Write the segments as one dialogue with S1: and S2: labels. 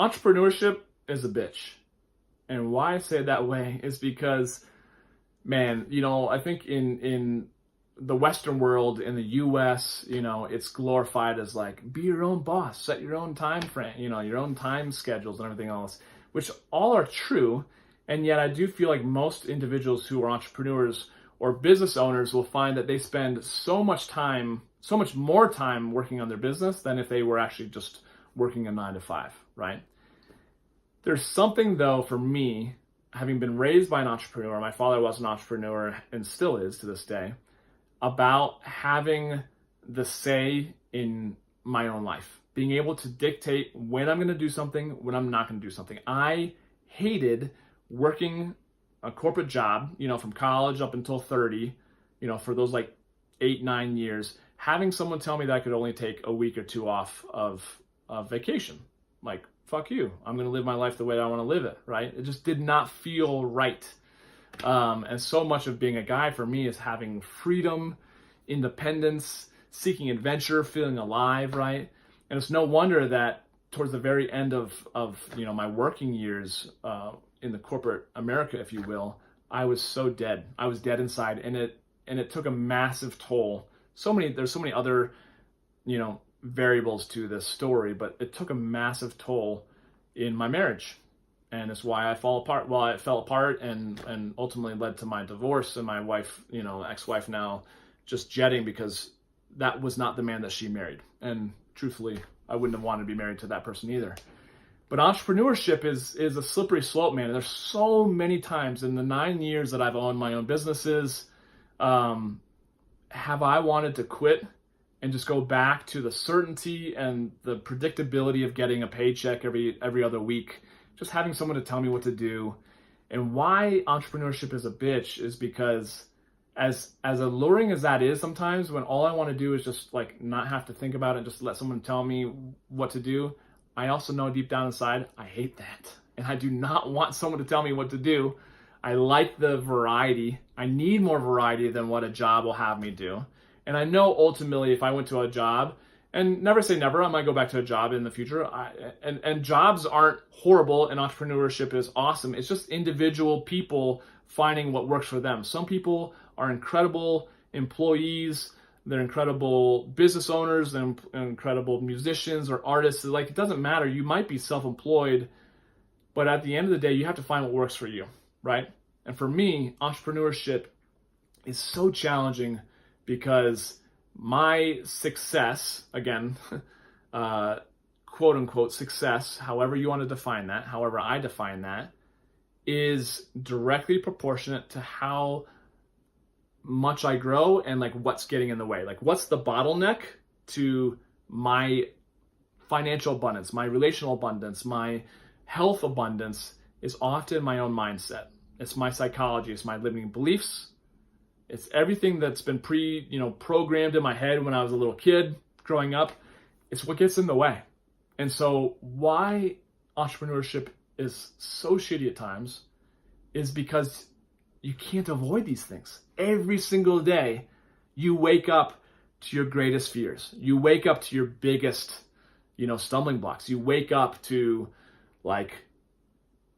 S1: Entrepreneurship is a bitch. And why I say it that way is because, man, I think in the Western world, in the US, it's glorified as like, be your own boss, set your own time frame, your own time schedules and everything else, which all are true. And yet I do feel like most individuals who are entrepreneurs or business owners will find that they spend so much more time working on their business than if they were actually just working a 9 to 5, right? There's something though for me, having been raised by an entrepreneur, my father was an entrepreneur and still is to this day, about having the say in my own life, being able to dictate when I'm going to do something, when I'm not going to do something. I hated working a corporate job, from college up until 30, for those like 8-9 years, having someone tell me that I could only take a week or two off of vacation. Like, fuck you. I'm going to live my life the way I want to live it, right? It just did not feel right. And so much of being a guy for me is having freedom, independence, seeking adventure, feeling alive, right? And it's no wonder that towards the very end of my working years in the corporate America, if you will, I was so dead. I was dead inside, and it took a massive toll. There's so many other, variables to this story, but it took a massive toll in my marriage. And it's why I fell apart. Well, it fell apart and ultimately led to my divorce and my wife, ex-wife now, just jetting because that was not the man that she married. And truthfully, I wouldn't have wanted to be married to that person either. But entrepreneurship is a slippery slope, man. There's so many times in the 9 years that I've owned my own businesses, have I wanted to quit and just go back to the certainty and the predictability of getting a paycheck every other week, just having someone to tell me what to do. And why entrepreneurship is a bitch is because as alluring as that is sometimes, when all I want to do is just like not have to think about it, just let someone tell me what to do, I also know deep down inside, I hate that. And I do not want someone to tell me what to do. I like the variety. I need more variety than what a job will have me do. And I know ultimately if I went to a job, and never say never, I might go back to a job in the future. And jobs aren't horrible and entrepreneurship is awesome. It's just individual people finding what works for them. Some people are incredible employees. They're incredible business owners. They're incredible musicians or artists. Like, it doesn't matter. You might be self-employed, but at the end of the day, you have to find what works for you, right? And for me, entrepreneurship is so challenging because my success, again, quote unquote success, however you want to define that, however I define that, is directly proportionate to how much I grow and like what's getting in the way. Like, what's the bottleneck to my financial abundance, my relational abundance, my health abundance is often my own mindset. It's my psychology, it's my limiting beliefs. It's everything that's been programmed in my head when I was a little kid growing up. It's what gets in the way. And so why entrepreneurship is so shitty at times is because you can't avoid these things. Every single day, you wake up to your greatest fears. You wake up to your biggest, stumbling blocks. You wake up to like,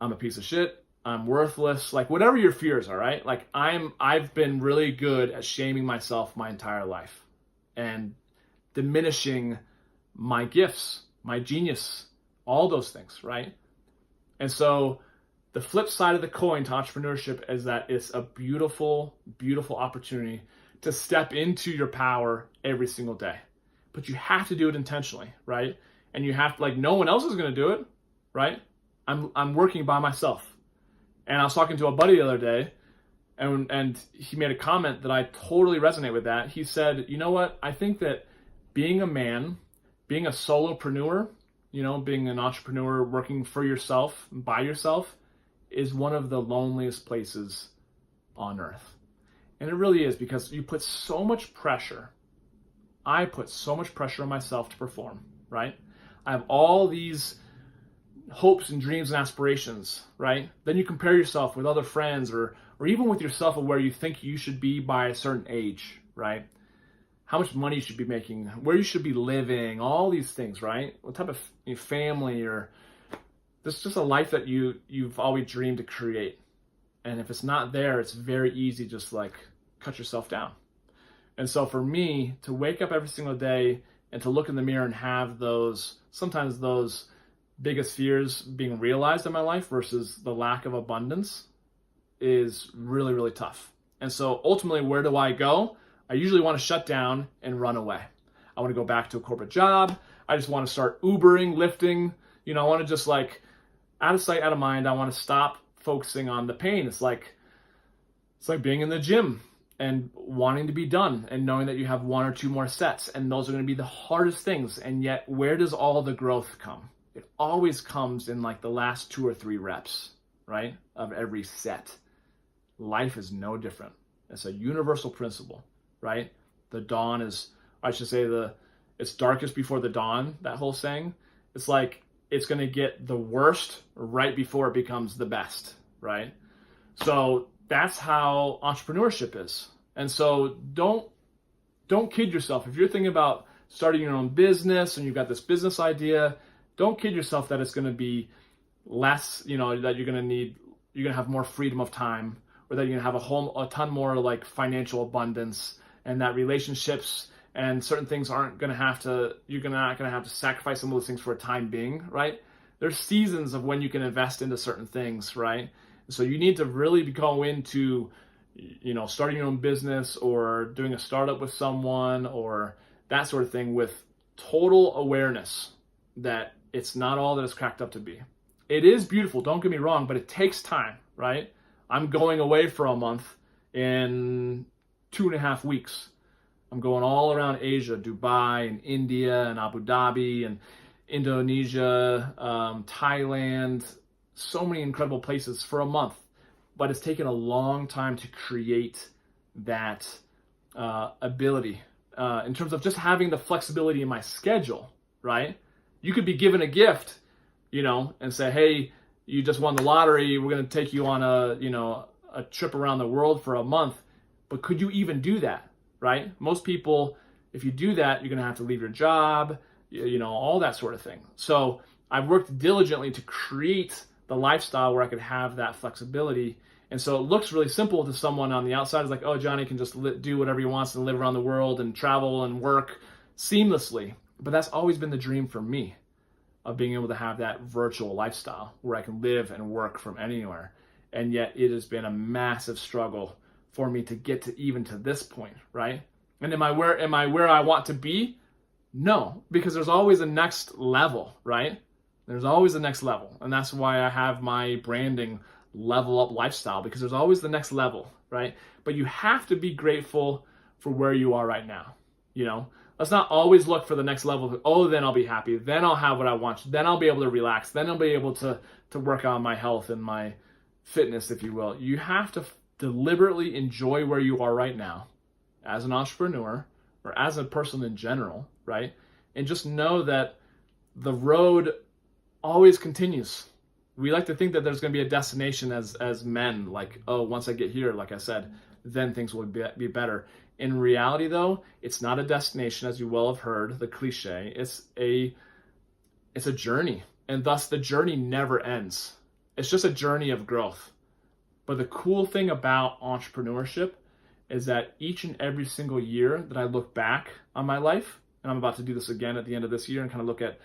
S1: I'm a piece of shit. I'm worthless, like whatever your fears are, right? Like I've been really good at shaming myself my entire life and diminishing my gifts, my genius, all those things, right? And so the flip side of the coin to entrepreneurship is that it's a beautiful, beautiful opportunity to step into your power every single day. But you have to do it intentionally, right? And you have to, like, no one else is going to do it, right? I'm working by myself. And I was talking to a buddy the other day, and he made a comment that I totally resonate with that. He said, you know what? I think that being a man, being a solopreneur, being an entrepreneur, working for yourself, by yourself, is one of the loneliest places on earth. And it really is, because you put so much pressure. I put so much pressure on myself to perform, right? I have all these hopes and dreams and aspirations, right? Then you compare yourself with other friends or even with yourself of where you think you should be by a certain age, right? How much money you should be making, where you should be living, all these things, right? What type of family or this is just a life that you've always dreamed to create. And if it's not there, it's very easy just like cut yourself down. And so for me to wake up every single day and to look in the mirror and have sometimes those biggest fears being realized in my life versus the lack of abundance is really, really tough. And so ultimately, where do I go? I usually want to shut down and run away. I want to go back to a corporate job. I just want to start Ubering, lifting. I want to just like out of sight, out of mind. I want to stop focusing on the pain. It's like being in the gym and wanting to be done and knowing that you have one or two more sets, and those are going to be the hardest things. And yet, where does all the growth come? It always comes in like the last 2 or 3 reps, right, of every set. Life is no different. It's a universal principle, right? The dawn is, I should say, it's darkest before the dawn, that whole saying. It's like it's going to get the worst right before it becomes the best, right? So that's how entrepreneurship is. And so don't kid yourself. If you're thinking about starting your own business and you've got this business idea, don't kid yourself that it's going to be less, that you're going to have more freedom of time, or that you're going to have a ton more like financial abundance, and that relationships and certain things you're not going to have to sacrifice some of those things for a time being, right? There's seasons of when you can invest into certain things, right? So you need to really go into, starting your own business or doing a startup with someone or that sort of thing with total awareness that it's not all that it's cracked up to be. It is beautiful, don't get me wrong, but it takes time, right? I'm going away for a month in 2.5 weeks. I'm going all around Asia, Dubai and India and Abu Dhabi and Indonesia, Thailand, so many incredible places for a month. But it's taken a long time to create that ability in terms of just having the flexibility in my schedule, right? You could be given a gift, and say, hey, you just won the lottery. We're going to take you on a trip around the world for a month. But could you even do that, right? Most people, if you do that, you're going to have to leave your job, all that sort of thing. So I've worked diligently to create the lifestyle where I could have that flexibility. And so it looks really simple to someone on the outside. It's like, oh, Johnny can just do whatever he wants and live around the world and travel and work seamlessly. But that's always been the dream for me, of being able to have that virtual lifestyle where I can live and work from anywhere. And yet it has been a massive struggle for me to get to even to this point, right? And am I where I want to be? No, because there's always a next level, right? There's always a next level. And that's why I have my branding Level Up Lifestyle, because there's always the next level, right? But you have to be grateful for where you are right now, Let's not always look for the next level. Oh, then I'll be happy. Then I'll have what I want. Then I'll be able to relax. Then I'll be able to work on my health and my fitness, if you will. You have to deliberately enjoy where you are right now as an entrepreneur or as a person in general, right? And just know that the road always continues. We like to think that there's going to be a destination as men, like, oh, once I get here, like I said, then things will be better. In reality, though, it's not a destination, as you well have heard, the cliche. It's a journey, and thus the journey never ends. It's just a journey of growth. But the cool thing about entrepreneurship is that each and every single year that I look back on my life, and I'm about to do this again at the end of this year and kind of look at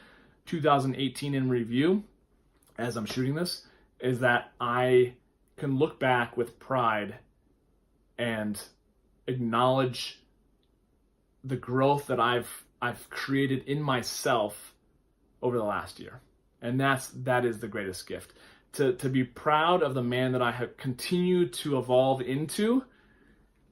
S1: 2018 in review as I'm shooting this, is that I can look back with pride and acknowledge the growth that I've created in myself over the last year. And that is the greatest gift. To be proud of the man that I have continued to evolve into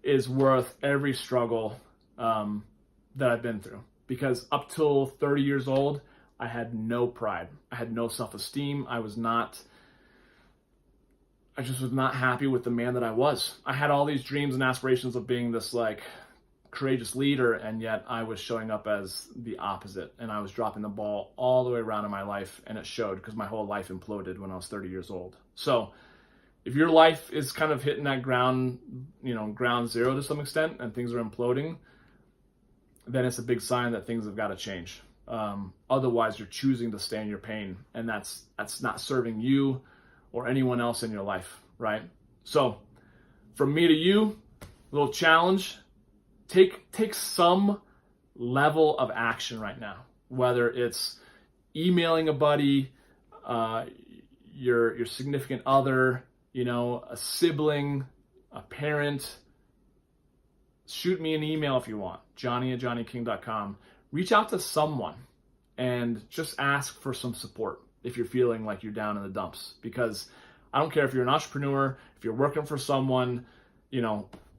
S1: is worth every struggle that I've been through. Because up till 30 years old, I had no pride. I had no self-esteem. I just was not happy with the man that I was. I had all these dreams and aspirations of being this like courageous leader, and yet I was showing up as the opposite, and I was dropping the ball all the way around in my life, and it showed because my whole life imploded when I was 30 years old. So if your life is kind of hitting that ground zero to some extent, and things are imploding, then it's a big sign that things have got to change. Otherwise, you're choosing to stay in your pain, and that's not serving you or anyone else in your life, right? So, from me to you, little challenge: take some level of action right now. Whether it's emailing a buddy, your significant other, a sibling, a parent. Shoot me an email if you want, johnny@johnnyking.com. Reach out to someone and just ask for some support if you're feeling like you're down in the dumps. Because I don't care if you're an entrepreneur, if you're working for someone,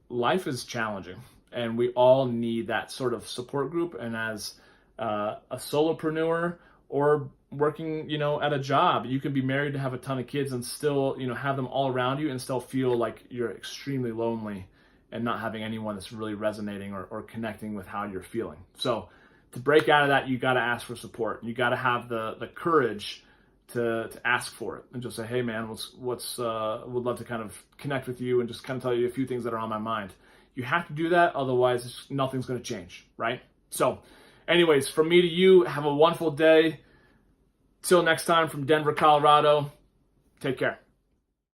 S1: life is challenging. And we all need that sort of support group. And as a solopreneur or working, at a job, you can be married to have a ton of kids and still, have them all around you and still feel like you're extremely lonely and not having anyone that's really resonating or connecting with how you're feeling. So to break out of that, you got to ask for support. You got to have the courage to ask for it and just say, hey man, would love to kind of connect with you and just kind of tell you a few things that are on my mind. You have to do that, otherwise nothing's going to change, right? So anyways, from me to you, have a wonderful day. Till next time, from Denver, Colorado, take care.